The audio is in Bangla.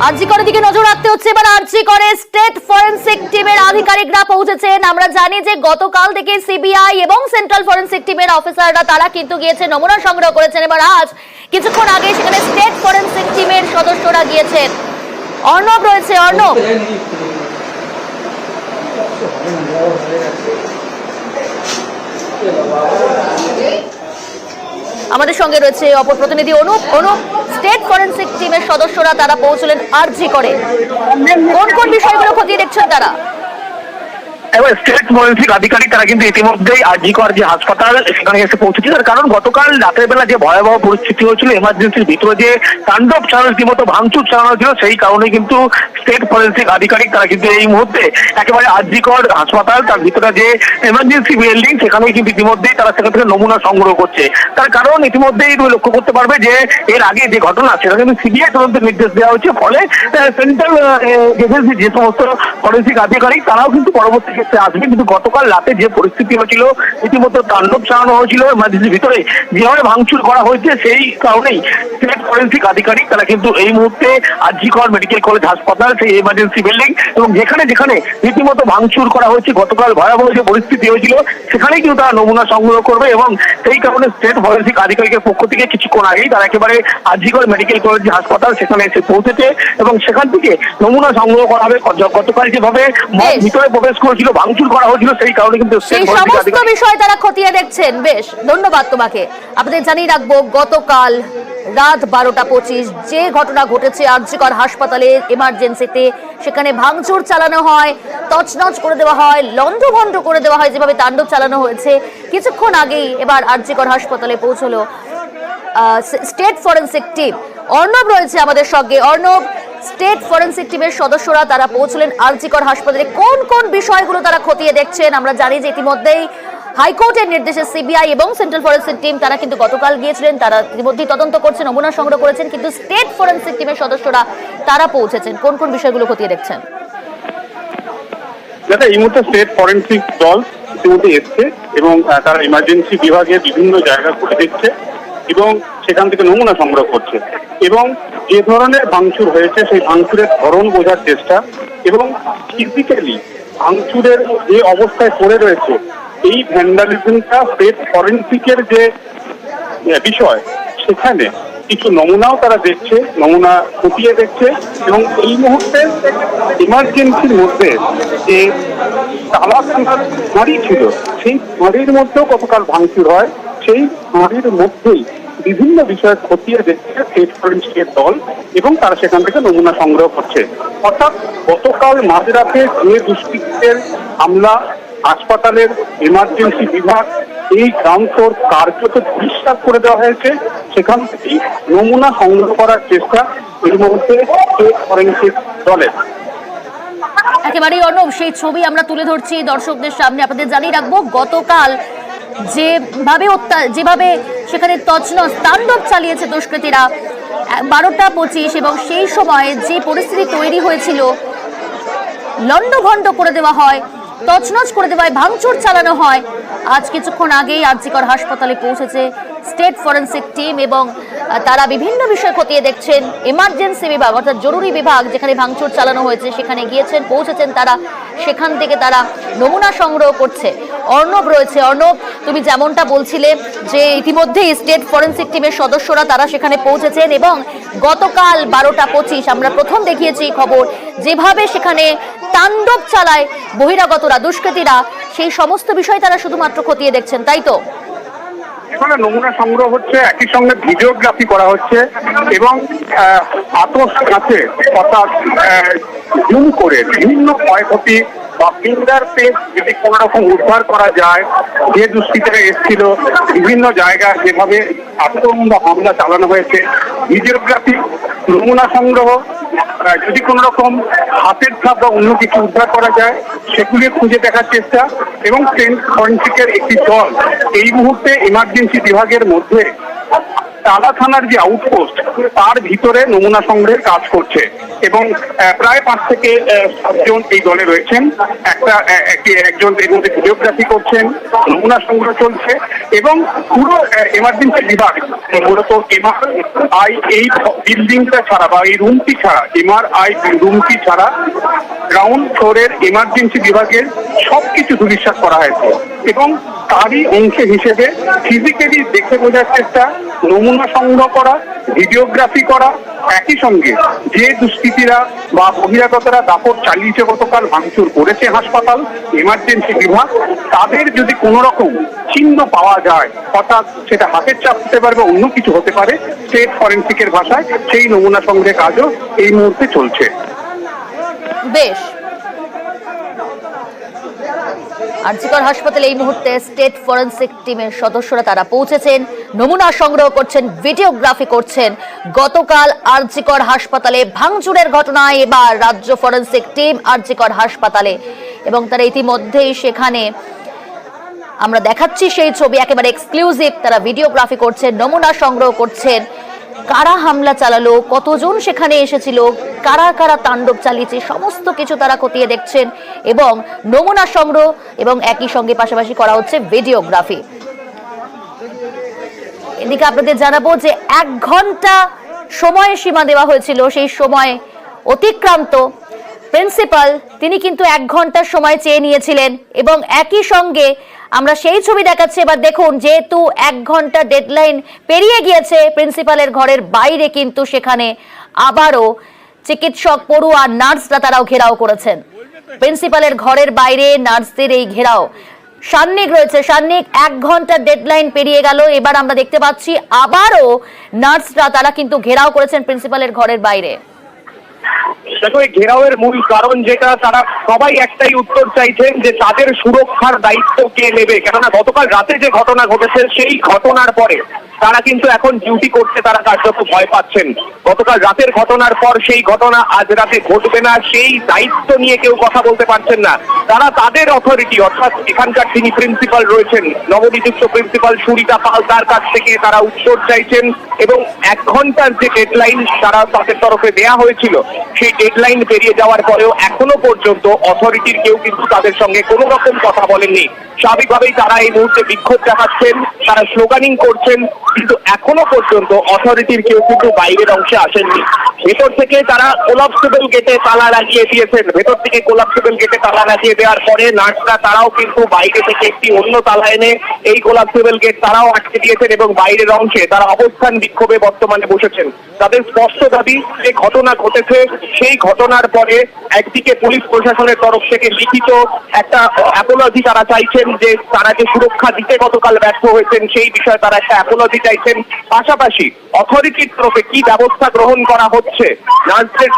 আরজি করের দিকে নজর রাখতে হচ্ছে। এবার আরজি করে স্টেট ফরেনসিক টিমের আধিকারিকরা পৌঁছেছেন। আমরা জানি যে গতকাল থেকে সিবিআই এবং সেন্ট্রাল ফরেনসিক টিমের অফিসাররা তারা কিন্তু গিয়েছে, নমুনা সংগ্রহ করেছেন। এবার আজ কিছুক্ষণ আগে সেখানে স্টেট ফরেনসিক টিমের সদস্যরা গিয়েছেন। অর্ণব রয়েছে। অর্ণব, আমাদের সঙ্গে রয়েছে অপর প্রতিনিধি অনুপ। অনুপ, স্টেট ফরেনসিক টিমের সদস্যরা তারা পৌঁছলেন আরজি করে, কোন কোন বিষয়গুলো খতিয়ে দেখছেন তারা? এবার স্টেট ফরেনসিক আধিকারিক তারা কিন্তু ইতিমধ্যেই আরজি কর যে হাসপাতাল সেখানে এসে পৌঁছেছে। তার কারণ গতকাল রাতের বেলা যে ভয়াবহ পরিস্থিতি হয়েছিল, এমার্জেন্সির ভিতরে যে তাণ্ডব চালানো, রীতিমতো ভাঙচুর চালানো ছিল, সেই কারণে কিন্তু স্টেট ফরেনসিক আধিকারিক তারা কিন্তু এই মুহূর্তে একেবারে আরজি কর হাসপাতাল তার ভিতরে যে এমার্জেন্সি বিল্ডিং সেখানে কিন্তু ইতিমধ্যেই তারা সেখান থেকে নমুনা সংগ্রহ করছে। তার কারণ ইতিমধ্যেই তুমি লক্ষ্য করতে পারবে যে এর আগে যে ঘটনা সেটা কিন্তু সিবিআই তদন্তের নির্দেশ দেওয়া হয়েছে। ফলে সেন্ট্রাল এজেন্সি যে সমস্ত ফরেনসিক আধিকারিক তারাও কিন্তু পরবর্তী ক্ষেত্রে আসবে। কিন্তু গতকাল রাতে যে পরিস্থিতি হয়েছিল, ইতিমধ্যে তাণ্ডব চালানো হয়েছিল এমার্জেন্সির ভিতরে, যেভাবে ভাঙচুর করা হয়েছে, সেই কারণেই স্টেট ফরেনসিক আধিকারিক তারা কিন্তু এই মুহূর্তে আরজি কর মেডিকেল কলেজ হাসপাতাল সেই এমার্জেন্সি বিল্ডিং এবং যেখানে যেখানে রীতিমতো ভাঙচুর করা হয়েছে, গতকাল ভয়াবহ যে পরিস্থিতি হয়েছিল সেখানেই কিন্তু তারা নমুনা সংগ্রহ করবে। এবং সেই কারণে স্টেট ফরেনসিক আধিকারিকের পক্ষ থেকে কিছুক্ষণ আগেই তারা একেবারে আরজি কর মেডিকেল কলেজ হাসপাতাল সেখানে এসে পৌঁছেছে এবং সেখান থেকে নমুনা সংগ্রহ করা হবে। গতকাল যেভাবে ভিতরে প্রবেশ করেছিল, ভাঙচুর করা হয়েছিল, সেই কারণে কিন্তু সেই সমস্ত বিষয় তারা খতিয়ে দেখছেন। বেশ, ধন্যবাদ তোমাকে। আপনাদের জানিয়ে রাখবো, গতকাল রাত 12:25 যে ঘটনা ঘটেছে আরজি কর হাসপাতালের এমার্জেন্সিতে, সেখানে ভাঙচুর চালানো হয়, তছনছ করে দেওয়া হয়, লন্ডভন্ড করে দেওয়া হয়, যেভাবে তাণ্ডব চালানো হয়েছে। কিছুক্ষণ আগেই এবার আরজি কর হাসপাতালে পৌঁছলো স্টেট ফরেনসিক টিম। অর্ণব রয়েছে আমাদের সঙ্গে। অর্ণব, স্টেট ফরেনসিক টিমের সদস্যরা তারা পৌঁছলেন আরজি কর হাসপাতালে, কোন কোন বিষয়গুলো তারা খতিয়ে দেখছেন? আমরা জানি যে ইতিমধ্যেই হাইকোর্টের নির্দেশে সিবিআই এবং সেন্ট্রাল ফরেনসিক টিম তারা কিন্তু গতকাল গিয়েছিলেন, তারা ইতিমধ্যেই তদন্ত করছেন, নমুনা সংগ্রহ করেছেন। কিন্তু স্টেট ফরেনসিক টিমের সদস্যরা তারা পৌঁছেছেন, কোন কোন বিষয়গুলো খতিয়ে দেখছেন? এই মুহূর্তে স্টেট ফরেনসিক দল ইতিমধ্যে এসছে এবং তারা ইমার্জেন্সি বিভাগে বিভিন্ন জায়গা ঘুরে দেখছে এবং সেখান থেকে নমুনা সংগ্রহ করছে এবং যে ধরনের ভাঙচুর হয়েছে সেই ভাঙচুরের ধরন বোঝার চেষ্টা এবং ফিজিক্যালি ভাঙচুরের যে অবস্থায় পড়ে রয়েছে এই ভ্যান্ডালিজমটা স্টেট ফরেনসিকের যে বিষয়, সেখানে কিছু নমুনাও তারা দেখছে, নমুনা খতিয়ে দেখছে এবং এই মুহূর্তে ইমার্জেন্সির মধ্যে যে তালাখানার বাড়ি ছিল, সেই বাড়ির মধ্যেও গতকাল ভাঙচুর হয়। সেই বাড়ির মধ্যেই বিভিন্ন বিষয় খতিয়ে দেখছে স্টেট ফরেনসিকের দল এবং তারা সেখান থেকে নমুনা সংগ্রহ করছে। অর্থাৎ গতকাল মাঝরাতে যে দুষ্কৃতীদের হামলা, হাসপাতালের এমার্জেন্সি বিভাগ, এই গ্রাউন্ড ফ্লোর কার্যত পরিষ্কার করে দেওয়া হয়েছে, সেখান থেকেই নমুনা সংগ্রহ করার চেষ্টা এই মুহূর্তে স্টেট ফরেনসিক দলের। একেবারেই অর্ণব, সেই ছবি আমরা তুলে ধরছি দর্শকদের সামনে। আপনাদের জানিয়ে রাখবো, গতকাল যেভাবে সেখানে তছনছ তাণ্ডব চালিয়েছে দুষ্কৃতীরা 12:25 এবং সেই সময় যে পরিস্থিতি তৈরি হয়েছিল, লন্ডভন্ড করে দেওয়া হয়, তছনছ করে দেওয়া হয়, ভাঙচুর চালানো হয়। আজ কিছুক্ষণ আগেই আরজি কর হাসপাতালে পৌঁছেছে স্টেট ফরেনসিক টিম এবং তারা বিভিন্ন বিষয় খতিয়ে দেখছেন। এমার্জেন্সি বিভাগ অর্থাৎ জরুরি বিভাগ যেখানে ভাঙচুর চালানো হয়েছে সেখানে গিয়েছেন, পৌঁছেছেন তারা, সেখান থেকে তারা নমুনা সংগ্রহ করছে। অর্ণব রয়েছে। অর্ণব, তুমি যেমনটা বলছিলে যে ইতিমধ্যেই স্টেট ফরেনসিক টিমের সদস্যরা তারা সেখানে পৌঁছেছেন এবং গতকাল 12:25 আমরা প্রথম দেখিয়েছি খবর, যেভাবে সেখানে তাণ্ডব চালায় বহিরাগতরা, দুষ্কৃতীরা, সেই সমস্ত বিষয় তারা শুধুমাত্র খতিয়ে দেখছেন, তাই তো? এখানে নমুনা সংগ্রহ হচ্ছে, একই সঙ্গে ভিডিওগ্রাফি করা হচ্ছে এবং আতস কাছে অর্থাৎ জুম করে বিভিন্ন ক্ষয়ক্ষতি বা ফিঙ্গার প্রিন্ট যদি কোনো রকম উদ্ধার করা যায়, যে দুষ্কৃতীরা এসেছিল বিভিন্ন জায়গায় যেভাবে আক্রমণ বা হামলা চালানো হয়েছে, ভিডিওগ্রাফি, নমুনা সংগ্রহ, যদি কোনো রকম হাতের ছাপ বা অন্য কিছু উদ্ধার করা যায় সেগুলি খুঁজে দেখার চেষ্টা এবং স্টেট ফরেনসিকের একটি দল এই মুহূর্তে ইমার্জেন্সি বিভাগের মধ্যে টালা থানার যে আউটপোস্ট তার ভিতরে নমুনা সংগ্রহের কাজ করছে এবং প্রায় 5 থেকে 7 জন এই দলে রয়েছেন। একজন এর মধ্যে ভিডিওগ্রাফি করছেন, নমুনা সংগ্রহ চলছে এবং পুরো এমার্জেন্সি বিভাগ মূলত MRI এই বিল্ডিংটা ছাড়া বা এই রুমটি ছাড়া, MRI রুমটি ছাড়া গ্রাউন্ড ফ্লোরের এমার্জেন্সি বিভাগের সবকিছু ধূলিসাৎ করা হয়েছে এবং তারই অংশ হিসেবে ফিজিক্যালি দেখে বোঝার চেষ্টা, নমুনা সংগ্রহ করা, ভিডিওগ্রাফি করা, একই সঙ্গে যে দুষ্কৃতীরা বা বহিরাগতরা দাপট চালিয়েছে, গতকাল ভাঙচুর করেছে হাসপাতাল এমার্জেন্সি বিভাগ, তাদের যদি কোনো রকম চিহ্ন পাওয়া যায়, অর্থাৎ সেটা হাতের চাপ হতে পারে বা অন্য কিছু হতে পারে, স্টেট ফরেন্সিকের ভাষায় সেই নমুনা সংগ্রহের কাজও এই মুহূর্তে চলছে। বেশ, আরজিকর হাসপাতালে এই মুহূর্তে স্টেট ফরেন্সিক টিমের সদস্যরা তারা পৌঁছেছেন, নমুনা সংগ্রহ করছেন, ভিডিওগ্রাফি করছেন। গতকাল আরজিকর হাসপাতালে ভাঙচুরের ঘটনায় এবার রাজ্য ফরেন্সিক টিম আরজিকর হাসপাতালে এবং তারা ইতিমধ্যেই সেখানে আমরা দেখাচ্ছি সেই ছবি, একেবারে এক্সক্লুসিভ। তারা ভিডিওগ্রাফি করছেন, নমুনা সংগ্রহ করছেন, কারা হামলা চালালো, কতজন সেখানে এসেছিল, কারা কারা তাণ্ডব চালিয়েছে, সমস্ত কিছু তারা খতিয়ে দেখছেন এবং নমুনা সংগ্রহ এবং একই সঙ্গে পাশাপাশি করা হচ্ছে ভিডিওগ্রাফি। এদিকে আপনাদের জানাবো যে 1 ঘন্টা সময় সীমা দেওয়া হয়েছিল, সেই সময় অতিক্রান্ত। প্রিন্সিপাল তিনি কিন্তু 1 ঘন্টার সময় চেয়ে নিয়েছিলেন এবং একই সঙ্গে আমরা সেই ছবি দেখাচ্ছি। এবার দেখুন, যেহেতু 1 ঘন্টা ডেডলাইন পেরিয়ে গিয়েছে, প্রিন্সিপালের ঘরের বাইরে কিন্তু সেখানে আবারও চিকিৎসক, পড়ুয়া, নার্সরা তারাও ঘেরাও করেছেন। প্রিন্সিপালের ঘরের বাইরে নার্সদের এই ঘেরাও, সান্নিক রয়েছে, সান্নিক 1 ঘন্টা ডেডলাইন পেরিয়ে গেল, এবার আমরা দেখতে পাচ্ছি আবারও নার্সরা তারা কিন্তু ঘেরাও করেছেন প্রিন্সিপালের ঘরের বাইরে। দেখো, এই ঘেরাওয়ের মূল কারণ যেটা, তারা সবাই একটাই উত্তর চাইছেন যে তাদের সুরক্ষার দায়িত্ব কে নেবে। কেননা গতকাল রাতে যে ঘটনা ঘটেছে সেই ঘটনার পরে তারা কিন্তু এখন ডিউটি করতে তারা কার্যত ভয় পাচ্ছেন। গতকাল রাতের ঘটনার পর সেই ঘটনা আজ রাতে ঘটবে না, সেই দায়িত্ব নিয়ে কেউ কথা বলতে পারছেন না। তারা তাদের অথরিটি, অর্থাৎ এখানকার যিনি প্রিন্সিপাল রয়েছেন, নবনিযুক্ত প্রিন্সিপাল সুরিতা পাল, তার কাছ থেকে তারা উত্তর চাইছেন এবং 1 ঘন্টার যে ডেডলাইন তারা তাদের তরফে দেয়া হয়েছিল, সেই ডেডলাইন পেরিয়ে যাওয়ার পরেও এখনো পর্যন্ত অথরিটির কেউ কিন্তু তাদের সঙ্গে কোনো রকম কথা বলেননি। স্বাভাবিকভাবেই তারা এই মুহূর্তে বিক্ষোভ দেখাচ্ছেন, তারা স্লোগানিং করছেন, কিন্তু এখনো পর্যন্ত অথরিটির কেউ কিন্তু বাইরের অংশে আসেননি। ভেতর থেকে তারা কোলাপসেবল গেটে তালা লাগিয়ে দিয়েছেন। ভেতর থেকে কোলাপসেবল গেটে তালা লাগিয়ে দেওয়ার পরে নার্সরা তারাও কিন্তু বাইরে থেকে একটি অন্য তালা এনে এই কোলাপসেবল গেট তারাও আটকে দিয়েছেন এবং বাইরের অংশে তারা অবস্থান বিক্ষোভে বর্তমানে বসেছেন। তাদের স্পষ্ট দাবি, যে ঘটনা ঘটেছে সেই ঘটনার পরে একদিকে পুলিশ প্রশাসনের তরফ থেকে লিখিত একটা অ্যাপোলজি তারা চাইছেন, যে তারা যে সুরক্ষা দিতে গতকাল ব্যর্থ হয়েছেন সেই বিষয়ে তারা একটা অ্যাপোলজি চাইছেন। পাশাপাশি অথরিটির তরফে কি ব্যবস্থা গ্রহণ করা হচ্ছে নার্সদের